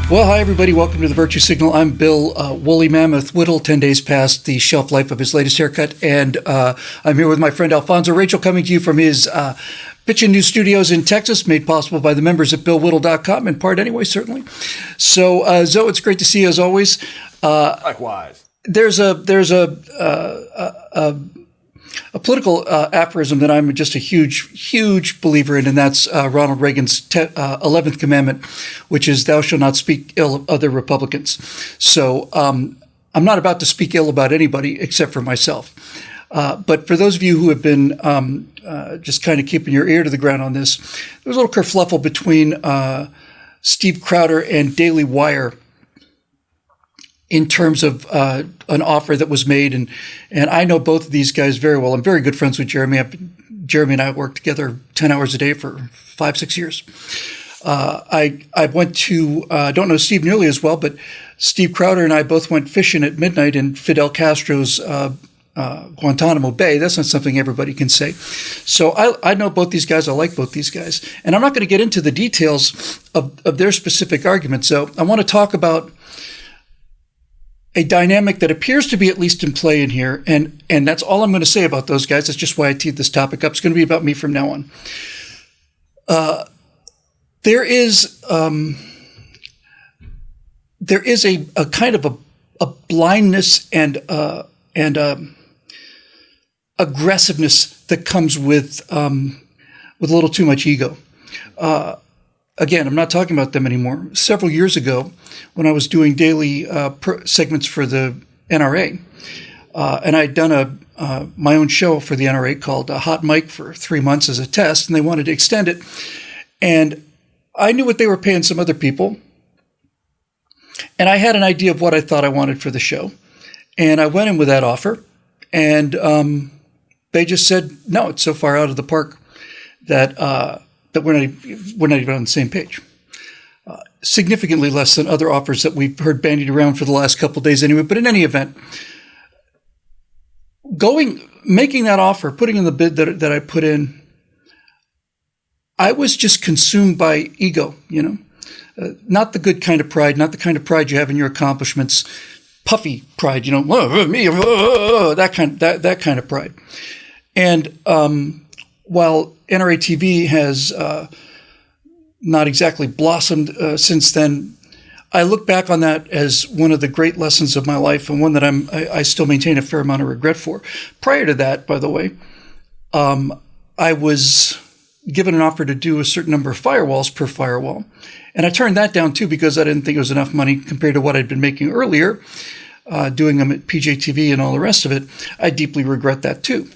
Well, hi, everybody. Welcome to the Virtue Signal. I'm Bill Woolly Mammoth Whittle, 10 days past the shelf life of his latest haircut. And I'm here with my friend Alfonso Rachel, coming to you from his Pitchin' News Studios in Texas, made possible by the members at BillWhittle.com, in part anyway, certainly. So, Zoe, it's great to see you as always. Likewise. There's a political aphorism that I'm just a huge believer in, and that's Ronald Reagan's 11th commandment, which is "Thou shalt not speak ill of other Republicans." So I'm not about to speak ill about anybody except for myself. But for those of you who have been just kind of keeping your ear to the ground on this, there was a little kerfluffle between Steve Crowder and Daily Wire in terms of an offer that was made. And I know both of these guys very well. I'm very good friends with Jeremy. Jeremy and I worked together 10 hours a day for 5-6 years. I went to, don't know Steve nearly as well, but Steve Crowder and I both went fishing at midnight in Fidel Castro's Guantanamo Bay. That's not something everybody can say. So I know both these guys. I like both these guys. And I'm not going to get into the details of their specific arguments. So I want to talk about a dynamic that appears to be at least in play in here, and that's all I'm going to say about those guys. That's just why I teed this topic up. It's going to be about me from now on. There is a kind of a blindness and aggressiveness that comes with a little too much ego. Again, I'm not talking about them anymore. Several years ago, when I was doing daily segments for the NRA, and I'd done my own show for the NRA called Hot Mic for 3 months as a test, and they wanted to extend it. And I knew what they were paying some other people, and I had an idea of what I thought I wanted for the show. And I went in with that offer, and they just said, no, it's so far out of the park that we're not even on the same page. Significantly less than other offers that we've heard bandied around for the last couple of days anyway. But in any event, making that offer, putting in the bid that I put in, I was just consumed by ego, not the good kind of pride, not the kind of pride you have in your accomplishments, puffy pride, that kind of pride. And while NRA TV has not exactly blossomed since then, I look back on that as one of the great lessons of my life, and one that I still maintain a fair amount of regret for. Prior to that, by the way, I was given an offer to do a certain number of firewalls per firewall, and I turned that down too because I didn't think it was enough money compared to what I'd been making earlier, doing them at PJTV and all the rest of it. I deeply regret that too.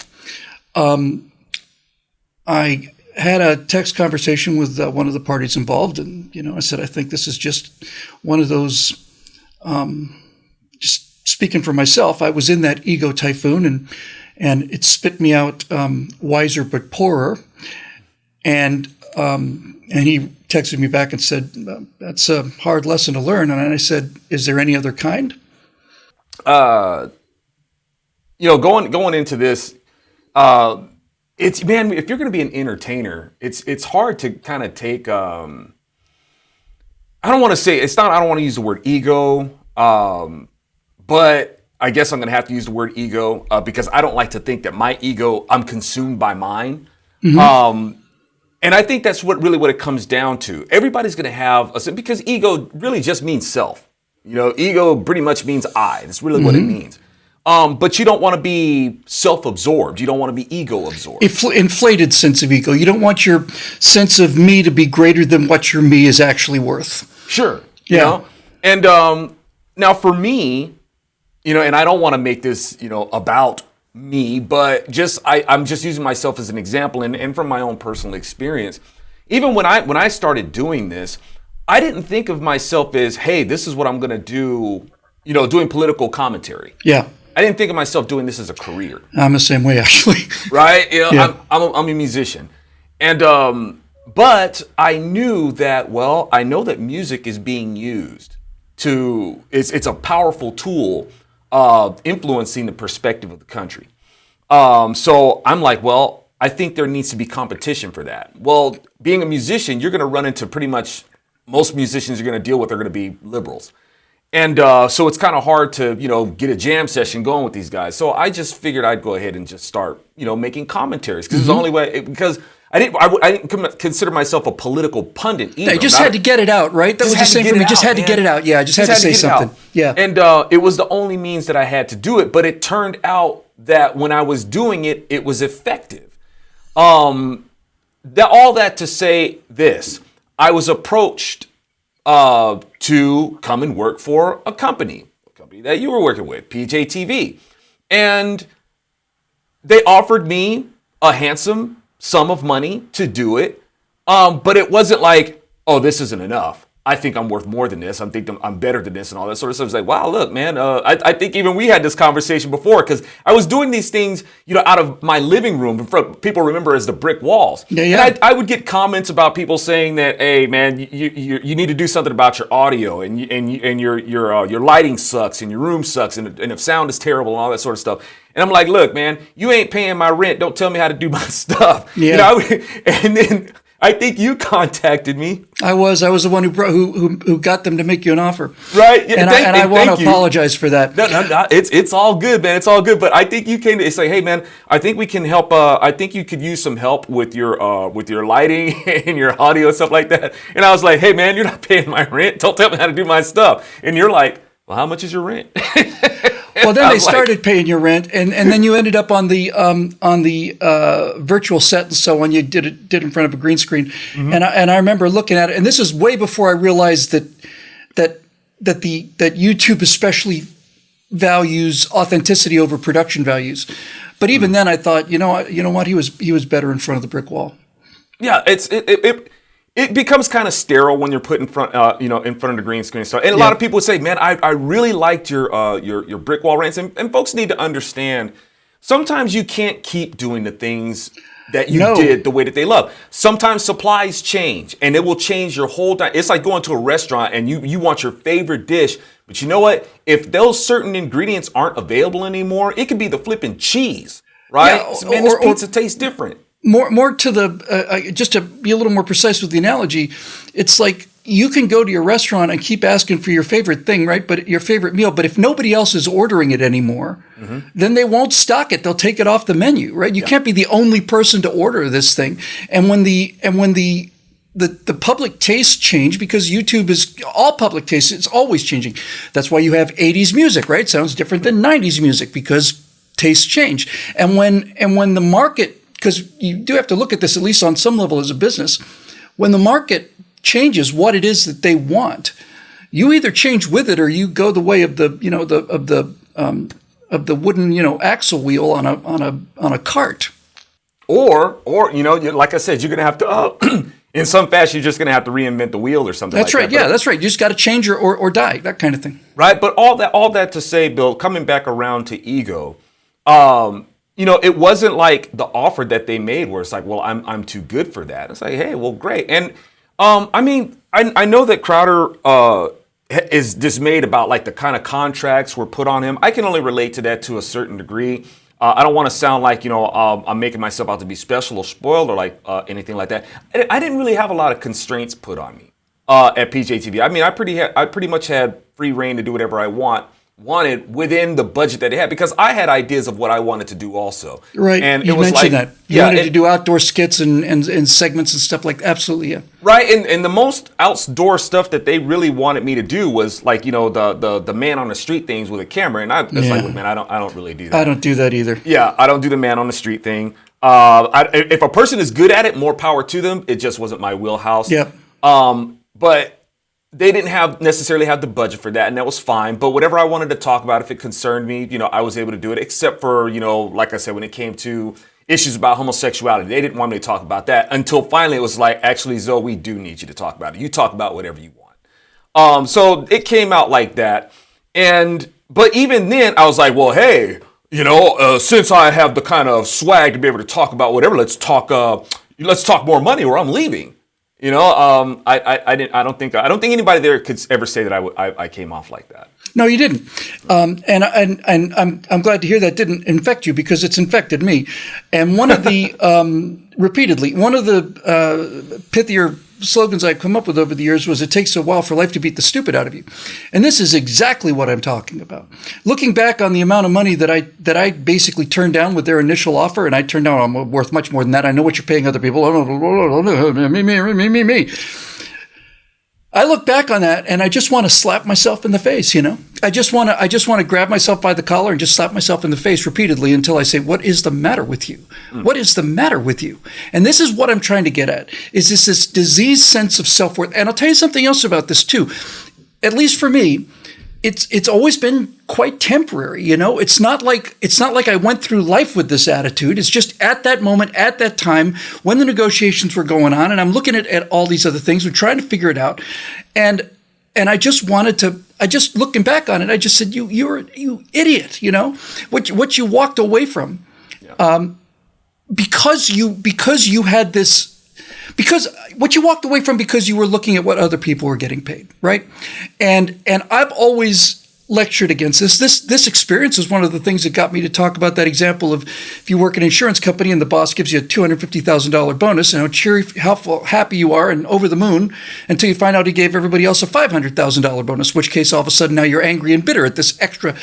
I had a text conversation with one of the parties involved, and I said, I think this is just one of those. Just speaking for myself, I was in that ego typhoon, and it spit me out wiser but poorer. And he texted me back and said, "That's a hard lesson to learn." And I said, "Is there any other kind?" Going into this. If you're going to be an entertainer, it's hard to kind of take. I don't want to use the word ego, but I guess I'm going to have to use the word ego because I don't like to think that my ego, I'm consumed by mine. Mm-hmm. And I think that's what it comes down to. Everybody's going to have because ego really just means self. Ego pretty much means I. That's really what it means. But you don't want to be self-absorbed. You don't want to be ego-absorbed. Inflated sense of ego. You don't want your sense of me to be greater than what your me is actually worth. Sure. Yeah. And now for me, and I don't want to make this, about me, but I'm just using myself as an example and from my own personal experience. Even when I started doing this, I didn't think of myself as, hey, this is what I'm going to do, doing political commentary. Yeah. I didn't think of myself doing this as a career. I'm the same way, actually. Right? Yeah. I'm a musician. And, but I knew that, I know that music is being used it's a powerful tool of influencing the perspective of the country. So I'm like, I think there needs to be competition for that. Well, being a musician, you're going to run into pretty much most musicians you're going to deal with are going to be liberals. And so it's kind of hard to, get a jam session going with these guys. So I just figured I'd go ahead and just start, making commentaries because it's the only way. Because I didn't consider myself a political pundit either. Yeah, you just had to get it out, right? That was the same for me. Just had to get it out. Yeah, I just had to say something. Yeah. And it was the only means that I had to do it. But it turned out that when I was doing it, it was effective. All that to say this, I was approached to come and work for a company that you were working with, PJTV. And they offered me a handsome sum of money to do it. But it wasn't like, oh, this isn't enough. I think I'm worth more than this. I think I'm better than this and all that sort of stuff. It's like, wow, look, man, I think even we had this conversation before because I was doing these things, out of my living room in front people remember as the brick walls. Yeah, yeah. And I would get comments about people saying that, hey, man, you need to do something about your audio and your lighting sucks and your room sucks and if sound is terrible and all that sort of stuff. And I'm like, look, man, you ain't paying my rent. Don't tell me how to do my stuff. Yeah. And then I think you contacted me. I was the one who got them to make you an offer. Right. Yeah, and I want to apologize for that. No, it's all good, man. It's all good. But I think you came to say, hey, man, I think we can help. I think you could use some help with your lighting and your audio and stuff like that. And I was like, hey, man, you're not paying my rent. Don't tell me how to do my stuff. And you're like, well, how much is your rent? Well, then they started paying your rent, and then you ended up on the virtual set and so on. You did it in front of a green screen, and I remember looking at it. And this is way before I realized that YouTube especially values authenticity over production values. But even then, I thought, you know what, he was better in front of the brick wall. Yeah, it becomes kind of sterile when you're put in front, in front of the green screen. So, and a lot of people would say, "Man, I really liked your brick wall rants." And folks need to understand, sometimes you can't keep doing the things that you did the way that they love. Sometimes supplies change, and it will change your whole. It's like going to a restaurant and you want your favorite dish, but you know what? If those certain ingredients aren't available anymore, it could be the flipping cheese, right? Yeah, Man, this pizza tastes different. More to the just to be a little more precise with the analogy, it's like you can go to your restaurant and keep asking for your favorite thing, right? But your favorite meal. But if nobody else is ordering it anymore, then they won't stock it. They'll take it off the menu, right? You can't be the only person to order this thing. And when the public tastes change, because YouTube is all public tastes, it's always changing. That's why you have 80s music, right? Sounds different than 90s music because tastes change. And when the market, because you do have to look at this at least on some level as a business, when the market changes what it is that they want, you either change with it or you go the way of the wooden axle wheel on a cart. Or like I said, you're gonna have to in some fashion you're just gonna have to reinvent the wheel or something. That's like right. That. Yeah, that's right. You just got to change or die, that kind of thing. Right. But all that to say, Bill, coming back around to ego. It wasn't like the offer that they made where it's like, well, I'm too good for that. It's like, hey, well, great. And I know that Crowder is dismayed about like the kind of contracts were put on him. I can only relate to that to a certain degree. I don't want to sound like, I'm making myself out to be special or spoiled or like anything like that. I didn't really have a lot of constraints put on me at PJTV. I mean, I pretty much had free reign to do whatever I wanted within the budget that they had, because I had ideas of what I wanted to do also. Right. And you it was mentioned like, that. You wanted to do outdoor skits and segments and stuff like that. Absolutely, yeah. Right. And the most outdoor stuff that they really wanted me to do was like, the man on the street things with a camera. And I was like, well, man, I don't really do that. I don't do that either. Yeah, I don't do the man on the street thing. If a person is good at it, more power to them. It just wasn't my wheelhouse. Yep. But they didn't necessarily have the budget for that, and that was fine. But whatever I wanted to talk about, if it concerned me, I was able to do it, except for, like I said, when it came to issues about homosexuality, they didn't want me to talk about that until finally it was like, actually, Zoe, we do need you to talk about it. You talk about whatever you want. So it came out like that. But even then I was like, well, hey, since I have the kind of swag to be able to talk about whatever, let's talk more money or I'm leaving. I don't think anybody there could ever say that I came off like that. No, you didn't. And I'm glad to hear that didn't infect you, because it's infected me. And one of the repeatedly. One of the pithier slogans I've come up with over the years was, it takes a while for life to beat the stupid out of you. And this is exactly what I'm talking about. Looking back on the amount of money that I basically turned down with their initial offer, and I turned down, I'm worth much more than that. I know what you're paying other people. Me. I look back on that and I just want to slap myself in the face, you know? I just want to grab myself by the collar and just slap myself in the face repeatedly until I say, what is the matter with you? What is the matter with you? And this is what I'm trying to get at, is this diseased sense of self-worth. And I'll tell you something else about this too. At least for me, it's always been quite temporary, you know? It's not like I went through life with this attitude. It's just at that moment, at that time, when the negotiations were going on, and I'm looking at all these other things, we're trying to figure it out. And I just looking back on it, I just said, you idiot, you know? What you walked away from, because you had this, because what you walked away from because you were looking at what other people were getting paid, right? And I've always lectured against this. This experience is one of the things that got me to talk about that example of, if you work in an insurance company and the boss gives you a $250,000 bonus, and how happy you are and over the moon until you find out he gave everybody else a $500,000 bonus, in which case all of a sudden now you're angry and bitter at this extra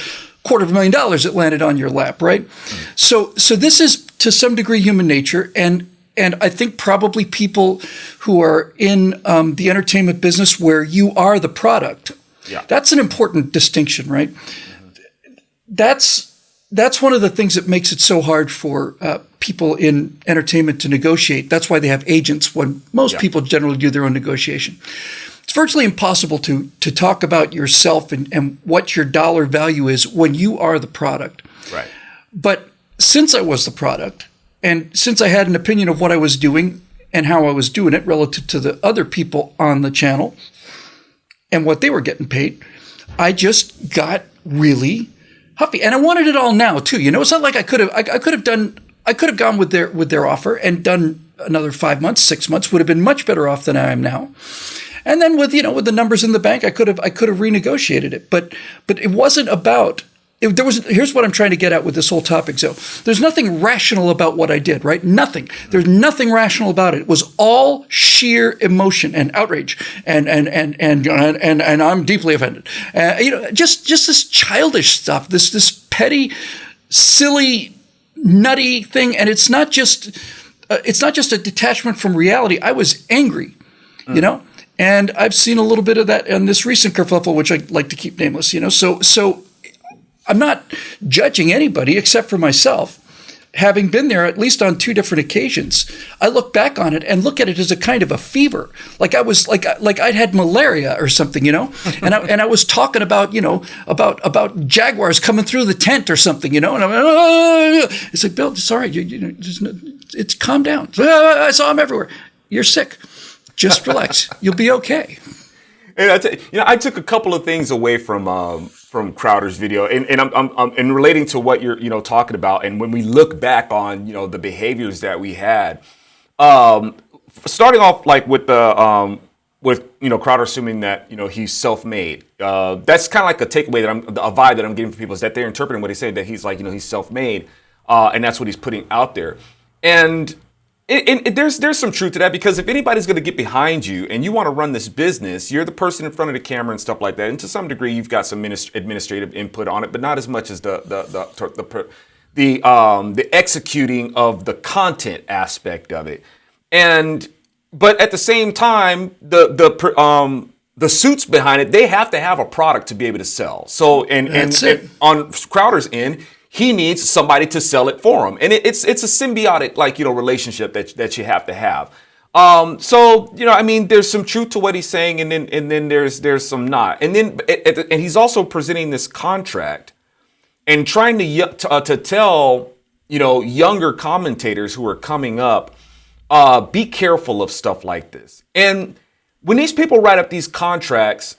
$250,000 that landed on your lap, right? So this is to some degree human nature, and I think probably people who are in the entertainment business where you are the product. Yeah. That's an important distinction, right? Mm-hmm. That's one of the things that makes it so hard for people in entertainment to negotiate. That's why they have agents when most people generally do their own negotiation. It's virtually impossible to talk about yourself and what your dollar value is when you are the product. Right. But since I was the product, and since I had an opinion of what I was doing and how I was doing it relative to the other people on the channel and what they were getting paid, I just got really huffy. And I wanted it all now too. You know, it's not like I could have gone with their offer and done another 5 months, 6 months, would have been much better off than I am now. And then with the numbers in the bank, I could have renegotiated it. But it wasn't about. Here's what I'm trying to get at with this whole topic. So there's nothing rational about what I did, right? Nothing. There's nothing rational about it. It was all sheer emotion and outrage, and I'm deeply offended. Just this childish stuff, this petty, silly, nutty thing, and it's not just a detachment from reality. I was angry, you know, and I've seen a little bit of that in this recent kerfuffle, which I like to keep nameless, you know. So. I'm not judging anybody except for myself. Having been there at least on 2 different occasions, I look back on it and look at it as a kind of a fever. Like I was like I'd had malaria or something, you know, and I was talking about, you know, about jaguars coming through the tent or something, you know, and I'm it's like, Bill, it's all right, it's calm down. I saw them everywhere. You're sick. Just relax. You'll be okay. And I took a couple of things away from Crowder's video, and I'm relating to what you're talking about. And when we look back on the behaviors that we had, starting off like with the Crowder assuming that he's self-made. That's kind of like a takeaway a vibe that I'm getting from people, is that they're interpreting what he's saying, that he's like he's self-made, and that's what he's putting out there. And there's some truth to that, because if anybody's going to get behind you and you want to run this business, you're the person in front of the camera and stuff like that. And to some degree, you've got some administrative input on it, but not as much as the executing of the content aspect of it. But at the same time, the suits behind it, they have to have a product to be able to sell. So and on Crowder's end, he needs somebody to sell it for him, and it's a symbiotic relationship that you have to have. So I mean, there's some truth to what he's saying, and then there's some not, and then and he's also presenting this contract and trying to tell younger commentators who are coming up, be careful of stuff like this. And when these people write up these contracts,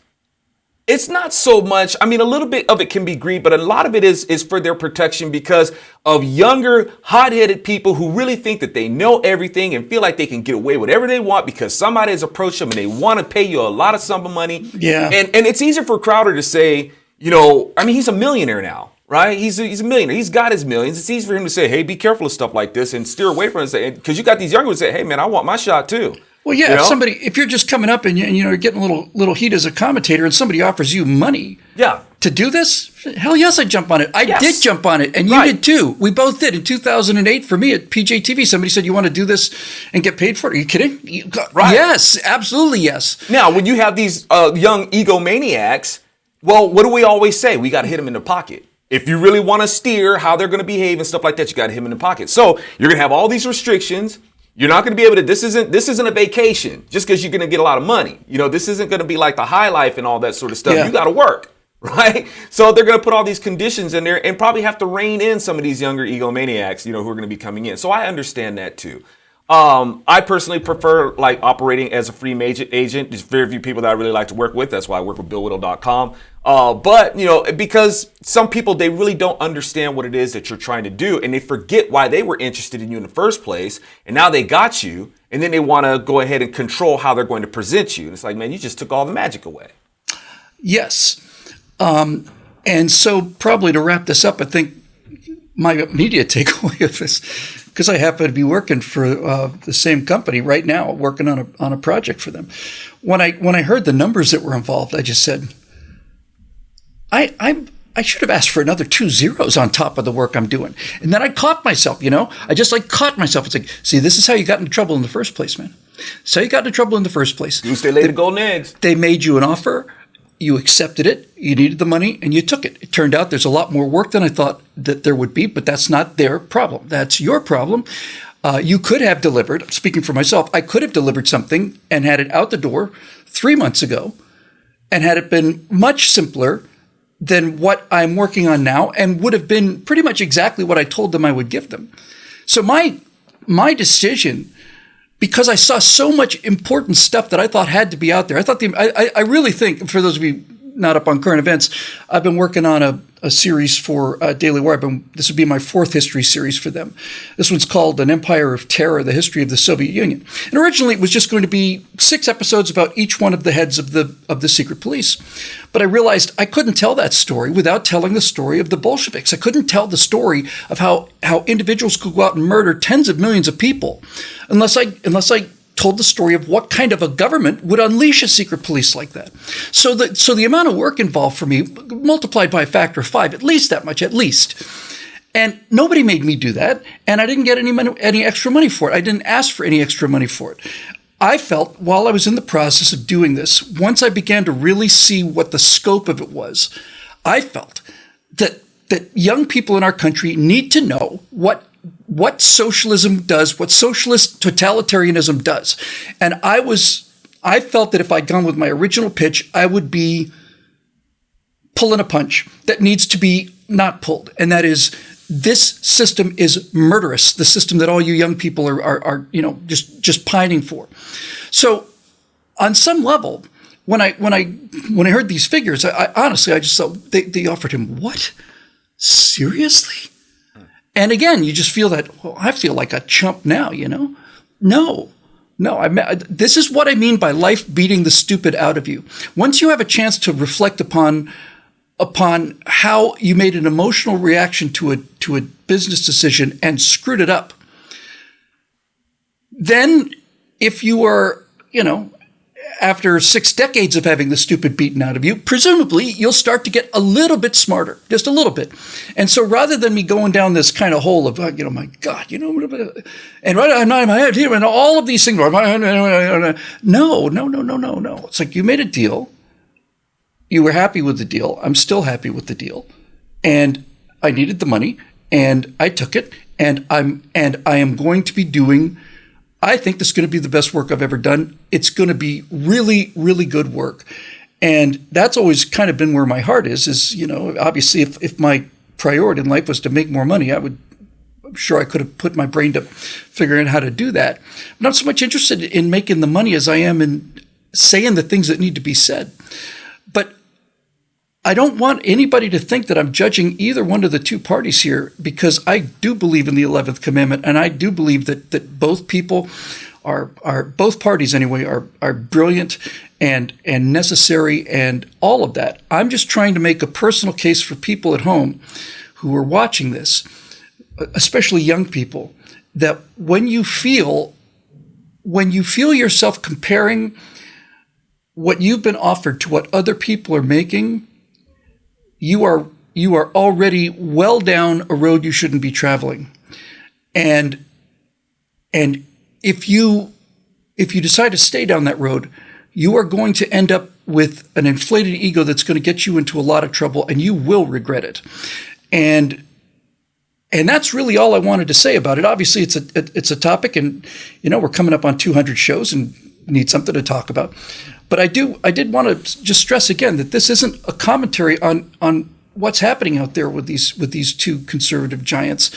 it's not so much, I mean, a little bit of it can be greed, but a lot of it is for their protection, because of younger, hot-headed people who really think that they know everything and feel like they can get away with whatever they want because somebody has approached them and they want to pay you a lot of sum of money. Yeah. And it's easier for Crowder to say, I mean, he's a millionaire now, right? He's a millionaire. He's got his millions. It's easy for him to say, hey, be careful of stuff like this and steer away from it. Because you got these younger ones that say, hey, man, I want my shot too. Well, yeah, You know? if you're just coming up and you're getting a little heat as a commentator and somebody offers you money Yeah. to do this, hell yes, I'd jump on it. I Yes. did jump on it, and you Right. did too. We both did. In 2008, for me at PJTV, somebody said, you want to do this and get paid for it? Are you kidding? Right. Yes, absolutely yes. Now, when you have these young egomaniacs, well, what do we always say? We got to hit them in the pocket. If you really want to steer how they're going to behave and stuff like that, you got to hit them in the pocket. So you're going to have all these restrictions. You're not going to be able to, this isn't a vacation just because you're going to get a lot of money. You know, this isn't going to be like the high life and all that sort of stuff. Yeah. You got to work, right? So they're going to put all these conditions in there and probably have to rein in some of these younger egomaniacs, you know, who are going to be coming in. So I understand that too. I personally prefer like operating as a free agent. There's very few people that I really like to work with. That's why I work with BillWhittle.com. But, you know, because some people, they really don't understand what it is that you're trying to do. And they forget why they were interested in you in the first place. And now they got you. And then they want to go ahead and control how they're going to present you. And it's like, man, you just took all the magic away. Yes. And so probably to wrap this up, I think my immediate takeaway of this, because I happen to be working for the same company right now, working on a project for them. When I heard the numbers that were involved, I just said, I should have asked for another 2 zeros on top of the work I'm doing. And then I caught myself, you know, I just like caught myself. It's like, see, this is how you got into trouble in the first place, man. So you got into trouble in the first place. You stay laid the golden eggs. They made you an offer. You accepted it. You needed the money and you took it. It turned out there's a lot more work than I thought that there would be, but that's not their problem. That's your problem. You could have delivered, speaking for myself, I could have delivered something and had it out the door 3 months ago and had it been much simpler than what I'm working on now and would have been pretty much exactly what I told them I would give them. So my decision, because I saw so much important stuff that I thought had to be out there. I really think, for those of you not up on current events, I've been working on a series for Daily Wire. This would be my 4th history series for them. This one's called An Empire of Terror, the History of the Soviet Union. And originally it was just going to be 6 episodes about each one of the heads of the secret police. But I realized I couldn't tell that story without telling the story of the Bolsheviks. I couldn't tell the story of how individuals could go out and murder tens of millions of people unless I told the story of what kind of a government would unleash a secret police like that. So the amount of work involved for me multiplied by a factor of 5, at least that much, at least. And nobody made me do that, and I didn't get any extra money for it. I didn't ask for any extra money for it. I felt while I was in the process of doing this, once I began to really see what the scope of it was, I felt that young people in our country need to know what socialism does, what socialist totalitarianism does. And I felt that if I'd gone with my original pitch, I would be pulling a punch that needs to be not pulled. And that is, this system is murderous, the system that all you young people are just pining for. So on some level, when I heard these figures, I honestly, I just thought they offered him what? Seriously? And again, you just feel that, well, I feel like a chump now, you know? No, this is what I mean by life beating the stupid out of you. Once you have a chance to reflect upon how you made an emotional reaction to a business decision and screwed it up, then if you are, you know, after 6 decades of having the stupid beaten out of you, presumably you'll start to get a little bit smarter, just a little bit. And so rather than me going down this kind of hole of, you know, my God, you know, and right on my head here and all of these things, no. It's like you made a deal. You were happy with the deal. I'm still happy with the deal. And I needed the money and I took it and I am going to be doing, I think this is going to be the best work I've ever done. It's going to be really, really good work. And that's always kind of been where my heart is, you know, obviously if my priority in life was to make more money, I'm sure I could have put my brain to figuring out how to do that. I'm not so much interested in making the money as I am in saying the things that need to be said. But I don't want anybody to think that I'm judging either one of the two parties here, because I do believe in the 11th commandment, and I do believe that both people are both parties anyway are brilliant and necessary and all of that. I'm just trying to make a personal case for people at home who are watching this, especially young people, that when you feel yourself comparing what you've been offered to what other people are making, you are already well down a road you shouldn't be traveling. And if you decide to stay down that road, you are going to end up with an inflated ego that's going to get you into a lot of trouble, and you will regret it. And that's really all I wanted to say about it. Obviously, it's a topic, and we're coming up on 200 shows and need something to talk about. But I did want to just stress again that this isn't a commentary on what's happening out there with these two conservative giants.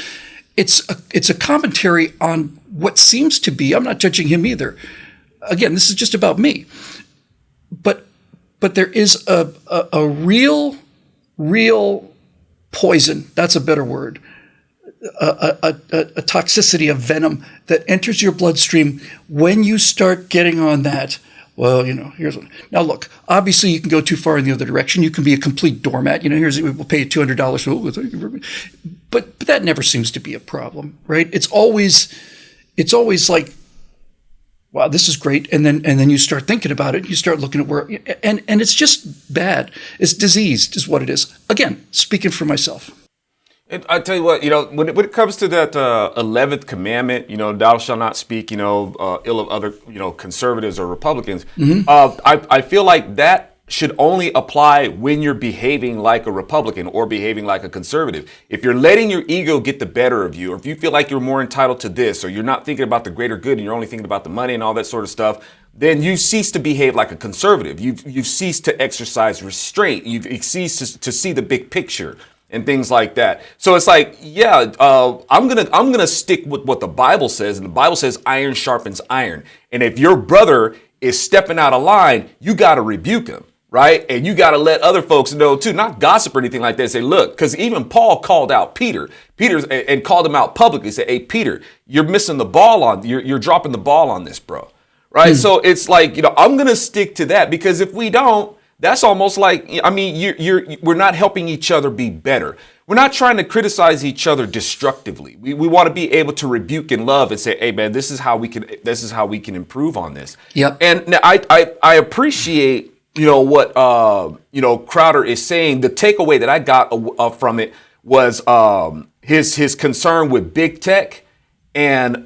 It's a commentary on what seems to be. I'm not judging him either. Again, this is just about me. But there is a real poison. That's a better word. A toxicity, a venom that enters your bloodstream when you start getting on that. Well, here's what. Now, look, obviously you can go too far in the other direction. You can be a complete doormat. We'll pay you $200 but that never seems to be a problem, right? It's always like, wow, this is great. And then you start thinking about it. You start looking at where, and it's just bad. It's diseased is what it is. Again, speaking for myself. And I tell you what, when it comes to that 11th commandment, thou shalt not speak, ill of other, conservatives or Republicans. Mm-hmm. I feel like that should only apply when you're behaving like a Republican or behaving like a conservative. If you're letting your ego get the better of you, or if you feel like you're more entitled to this, or you're not thinking about the greater good and you're only thinking about the money and all that sort of stuff, then you cease to behave like a conservative. You've ceased to exercise restraint. You've ceased to see the big picture and things like that. So it's like, I'm gonna stick with what the Bible says, and the Bible says iron sharpens iron. And if your brother is stepping out of line, you got to rebuke him, right? And you got to let other folks know too, not gossip or anything like that. Say, look, because even Paul called out Peter and called him out publicly. Said, hey, Peter, you're missing the ball on, you're dropping the ball on this, bro. Right? So it's like, I'm gonna stick to that, because if we don't, that's almost like, we're not helping each other be better. We're not trying to criticize each other destructively. We want to be able to rebuke and love and say, hey man, this is how we can improve on this. Yep. And I appreciate, what Crowder is saying. The takeaway that I got from it was his concern with big tech and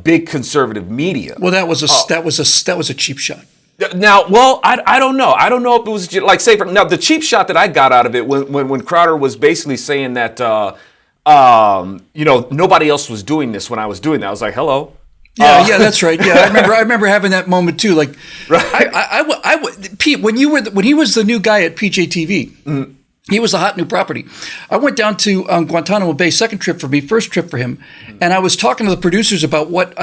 big conservative media. Well, that was a cheap shot. Now, well, I don't know. I don't know if it was like, say, now the cheap shot that I got out of it when Crowder was basically saying that, nobody else was doing this when I was doing that. I was like, hello. Yeah, that's right. Yeah, I remember having that moment too. Like, right. Pete, when he was the new guy at PJTV, mm-hmm. He was a hot new property. I went down to Guantanamo Bay, second trip for me, first trip for him, and I was talking to the producers about what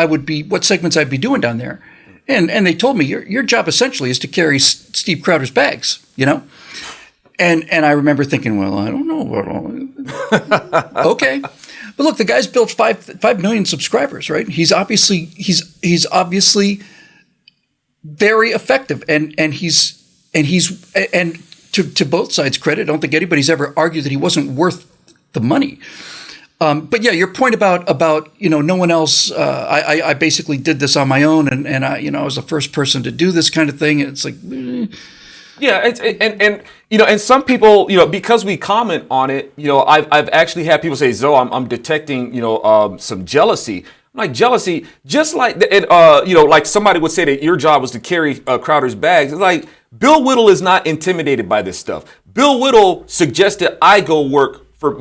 segments I'd be doing down there. And they told me your job essentially is to carry Steve Crowder's bags, And I remember thinking, well, I don't know about all that. Okay. But look, the guy's built 5 million subscribers, right? He's obviously very effective, and to both sides' credit, I don't think anybody's ever argued that he wasn't worth the money. But yeah, your point about no one else. I basically did this on my own, and I was the first person to do this kind of thing. It's like, yeah, and some people, because we comment on it, I've actually had people say, Zoe, I'm detecting some jealousy. I'm like, jealousy, just like like somebody would say that your job was to carry Crowder's bags. It's like, Bill Whittle is not intimidated by this stuff. Bill Whittle suggested I go work.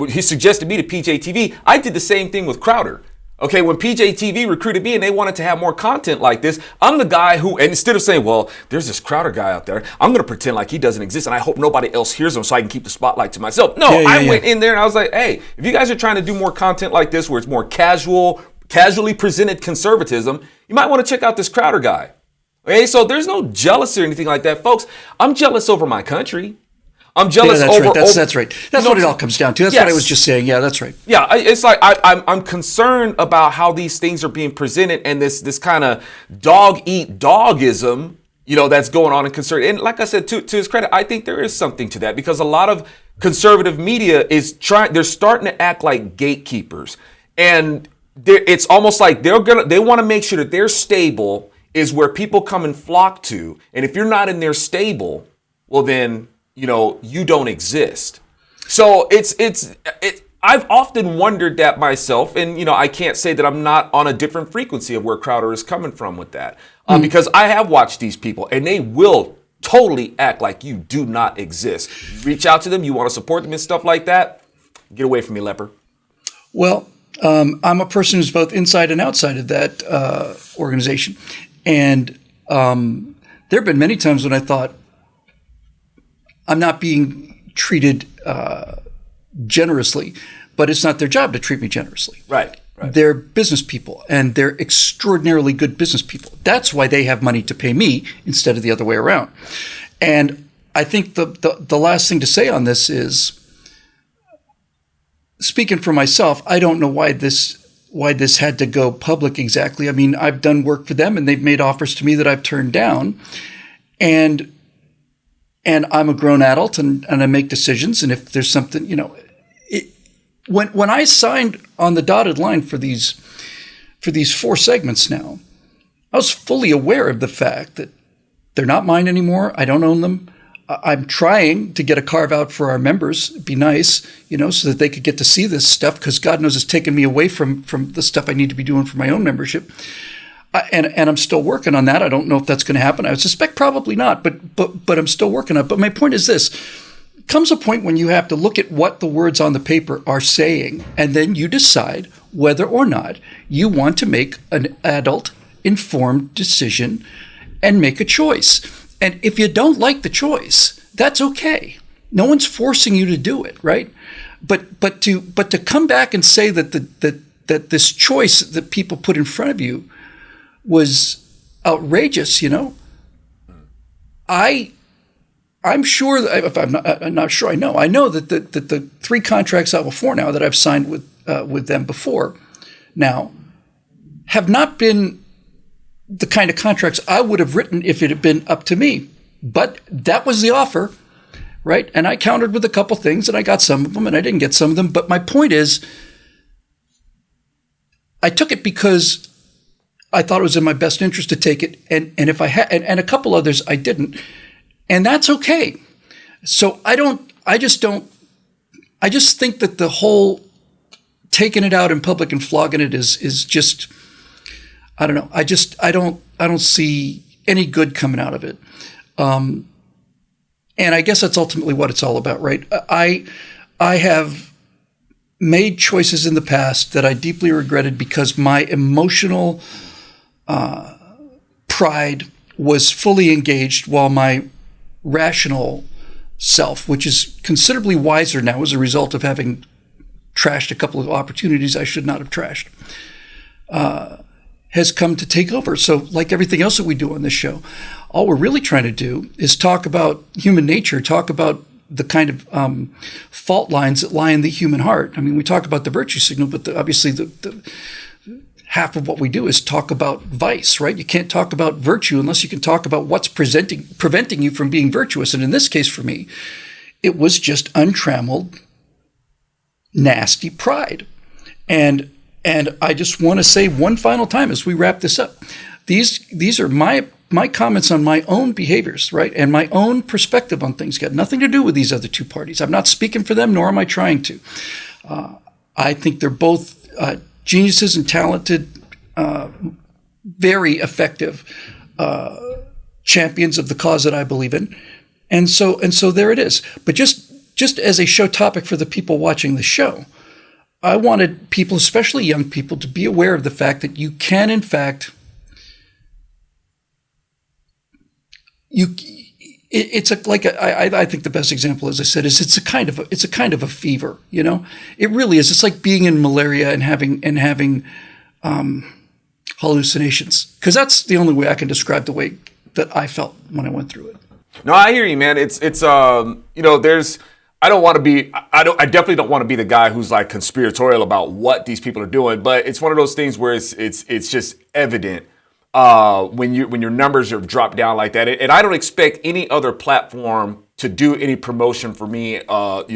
He suggested me to PJTV. I did the same thing with Crowder. Okay, when PJTV recruited me and they wanted to have more content like this, I'm the guy who, and instead of saying, well, there's this Crowder guy out there, I'm going to pretend like he doesn't exist and I hope nobody else hears him so I can keep the spotlight to myself. No, I went in there and I was like, hey, if you guys are trying to do more content like this where it's more casually presented conservatism, you might want to check out this Crowder guy. Okay, so there's no jealousy or anything like that, folks. I'm jealous over my country. I'm jealous over. Right. That's right. That's what it all comes down to. That's what I was just saying. Yeah, that's right. Yeah, it's like I'm concerned about how these things are being presented, and this kind of dog eat dogism that's going on in conservative. And like I said, to his credit, I think there is something to that, because a lot of conservative media they're starting to act like gatekeepers. And it's almost like they want to make sure that their stable is where people come and flock to. And if you're not in their stable, well then, you don't exist. So I've often wondered that myself, and I can't say that I'm not on a different frequency of where Crowder is coming from with that, because I have watched these people, and they will totally act like you do not exist. You reach out to them, you want to support them and stuff like that. Get away from me, leper. Well, I'm a person who's both inside and outside of that organization, and there have been many times when I thought I'm not being treated generously, but it's not their job to treat me generously. Right. They're business people, and they're extraordinarily good business people. That's why they have money to pay me instead of the other way around. And I think the last thing to say on this is, speaking for myself, I don't know why this had to go public exactly. I mean, I've done work for them, and they've made offers to me that I've turned down, and I'm a grown adult, and I make decisions. And if there's something, when I signed on the dotted line for these 4 segments now, I was fully aware of the fact that they're not mine anymore. I don't own them. I'm trying to get a carve out for our members. It'd be nice, so that they could get to see this stuff, because God knows it's taken me away from the stuff I need to be doing for my own membership. And I'm still working on that. I don't know if that's going to happen. I would suspect probably not, but I'm still working on it. But my point is this. Comes a point when you have to look at what the words on the paper are saying, and then you decide whether or not you want to make an adult, informed decision and make a choice. And if you don't like the choice, that's okay. No one's forcing you to do it, right? But to come back and say that that this choice that people put in front of you was outrageous, I'm sure that if I'm not sure. I know that the 3 contracts out before now that I've signed with them before now have not been the kind of contracts I would have written if it had been up to me. But that was the offer, right? And I countered with a couple things, and I got some of them, and I didn't get some of them. But my point is, I took it because I thought it was in my best interest to take it, and if I had, and a couple others I didn't. And that's okay. So I just think that the whole taking it out in public and flogging it is just, I don't know. I don't see any good coming out of it. And I guess that's ultimately what it's all about, right? I have made choices in the past that I deeply regretted because my emotional pride was fully engaged, while my rational self, which is considerably wiser now as a result of having trashed a couple of opportunities I should not have trashed, has come to take over. So like everything else that we do on this show, all we're really trying to do is talk about human nature, talk about the kind of fault lines that lie in the human heart. I mean, we talk about the virtue signal, but obviously the half of what we do is talk about vice, right? You can't talk about virtue unless you can talk about what's preventing you from being virtuous. And in this case, for me, it was just untrammeled, nasty pride. And I just want to say one final time as we wrap this up, these are my comments on my own behaviors, right? And my own perspective on things. Got nothing to do with these other 2 parties. I'm not speaking for them, nor am I trying to. I think they're both geniuses and talented, very effective champions of the cause that I believe in, and so there it is. But just as a show topic for the people watching the show, I wanted people, especially young people, to be aware of the fact that you can, in fact, I think the best example, as I said, is it's a kind of a fever. It really is. It's like being in malaria and having hallucinations, because that's the only way I can describe the way that I felt when I went through it. No, I hear you, man. It's there's. I definitely don't want to be the guy who's like conspiratorial about what these people are doing, but it's one of those things where it's just evident when your numbers are dropped down like that. And I don't expect any other platform to do any promotion for me. What's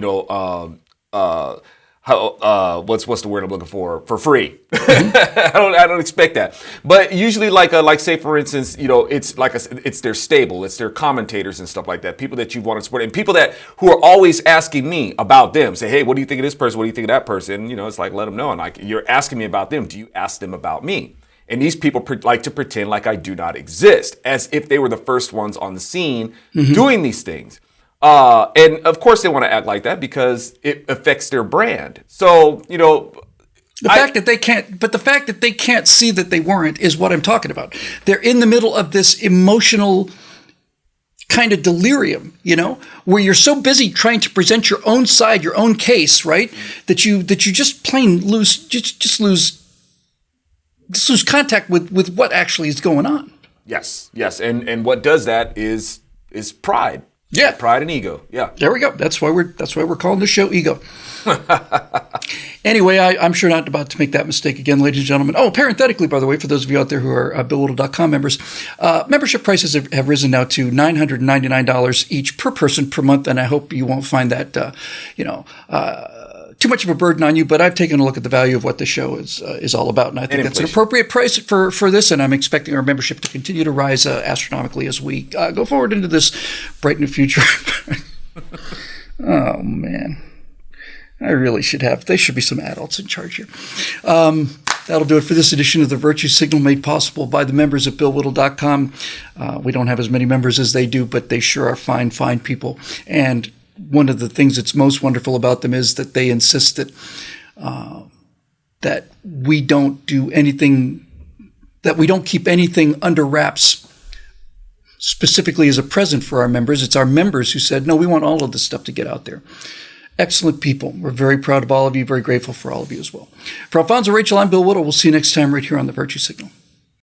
the word I'm looking for free. I don't expect that. But usually, like say for instance, it's it's their stable, it's their commentators and stuff like that. People that you want to support, and people who are always asking me about them. Say, hey, what do you think of this person? What do you think of that person? It's like, let them know. And like, you're asking me about them. Do you ask them about me? And these people like to pretend like I do not exist, as if they were the first ones on the scene doing these things. And of course they want to act like that because it affects their brand. So, the fact that they can't see that they weren't is what I'm talking about. They're in the middle of this emotional kind of delirium, where you're so busy trying to present your own side, your own case, right? That you just plain lose contact with what actually is going on. Yes. And what does that is pride. Yeah, pride and ego. Yeah, there we go. That's why we're calling the show Ego. Anyway, I'm sure not about to make that mistake again, ladies and gentlemen. Oh, parenthetically, by the way, for those of you out there who are BillWhittle.com members, membership prices have risen now to $999 each per person per month, and I hope you won't find that too much of a burden on you, but I've taken a look at the value of what the show is all about, and I think that's an appropriate price for this, and I'm expecting our membership to continue to rise astronomically as we go forward into this bright new future. Oh, man. There should be some adults in charge here. That'll do it for this edition of the Virtue Signal, made possible by the members at BillWhittle.com. We don't have as many members as they do, but they sure are fine people, and one of the things that's most wonderful about them is that they insist that we don't do anything, that we don't keep anything under wraps specifically as a present for our members. It's our members who said, no, we want all of this stuff to get out there. Excellent people. We're very proud of all of you, very grateful for all of you as well. For Alfonso, Rachel, I'm Bill Whittle. We'll see you next time right here on the Virtue Signal.